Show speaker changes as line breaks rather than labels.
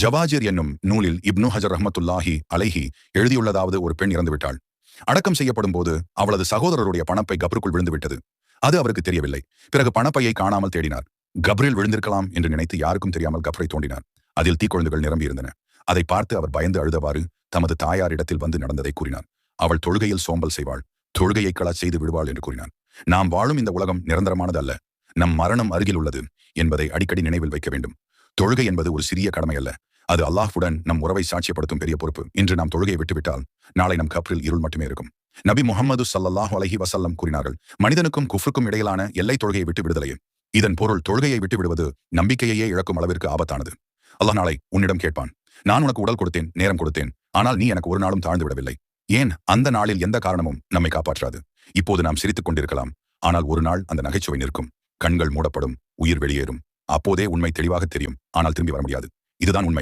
ஜவாஜிர் என்னும் நூலில் இப்னு ஹஜர் ரஹ்மத்துல்லாஹி அலைஹி எழுதியுள்ளதாவது, ஒரு பெண் இறந்துவிட்டாள். அடக்கம் செய்யப்படும் போது அவளது சகோதரருடைய பணப்பை கப்ருக்குள் விழுந்துவிட்டது. அது அவருக்கு தெரியவில்லை. பிறகு பணப்பையை காணாமல் தேடினார். கப்ரில் விழுந்திருக்கலாம் என்று நினைத்து யாருக்கும் தெரியாமல் கப்ரை தோண்டினார். அதில் தீக்குழந்துகள் நிரம்பியிருந்தன. அதை பார்த்து அவர் பயந்து அழுதவாறு தமது தாயாரிடத்தில் வந்து நடந்ததை கூறினார். அவள் தொழுகையில் சோம்பல் செய்வாள், தொழுகையை கள செய்து விடுவாள் என்று கூறினார். நாம் வாழும் இந்த உலகம் நிரந்தரமானது அல்ல, நம் மரணம் அருகில் உள்ளது என்பதை அடிக்கடி நினைவில் வைக்க வேண்டும். தொழுகை என்பது ஒரு சிறிய கடமை அல்ல, அது அல்லாஹ்வுடன் நம் உறவை சாட்சியப்படுத்தும் பெரிய பொறுப்பு. இன்று நாம் தொழுகையை விட்டுவிட்டால் நாளை நம் கப்ரில் இருள் மட்டுமே இருக்கும். நபி முஹம்மது ஸல்லல்லாஹு அலைஹி வஸல்லம் கூறினார்கள், மனிதனுக்கும் குஃப்ருக்கும் இடையிலான எல்லை தொழுகையை விட்டு விடுதலையே. இதன் பொருள் தொழுகையை விட்டு விடுவது நம்பிக்கையையே இழக்கும் அளவிற்கு ஆபத்தானது. அல்லாஹ் நாளை உன்னிடம் கேட்பான், நான் உனக்கு உடல் கொடுத்தேன், நேரம் கொடுத்தேன், ஆனால் நீ எனக்கு ஒரு நாளும் தாழ்ந்து விடவில்லை. ஏன்? அந்த நாளில் எந்த காரணமும் நம்மை காப்பாற்றாது. இப்போது நாம் சிரித்துக் கொண்டிருக்கலாம், ஆனால் ஒரு நாள் அந்த நகைச்சுவை நிற்கும். கண்கள் மூடப்படும், உயிர் வெளியேறும். அப்போதே உண்மை தெளிவாக தெரியும், ஆனால் திரும்பி வர முடியாது. இதுதான் உண்மை.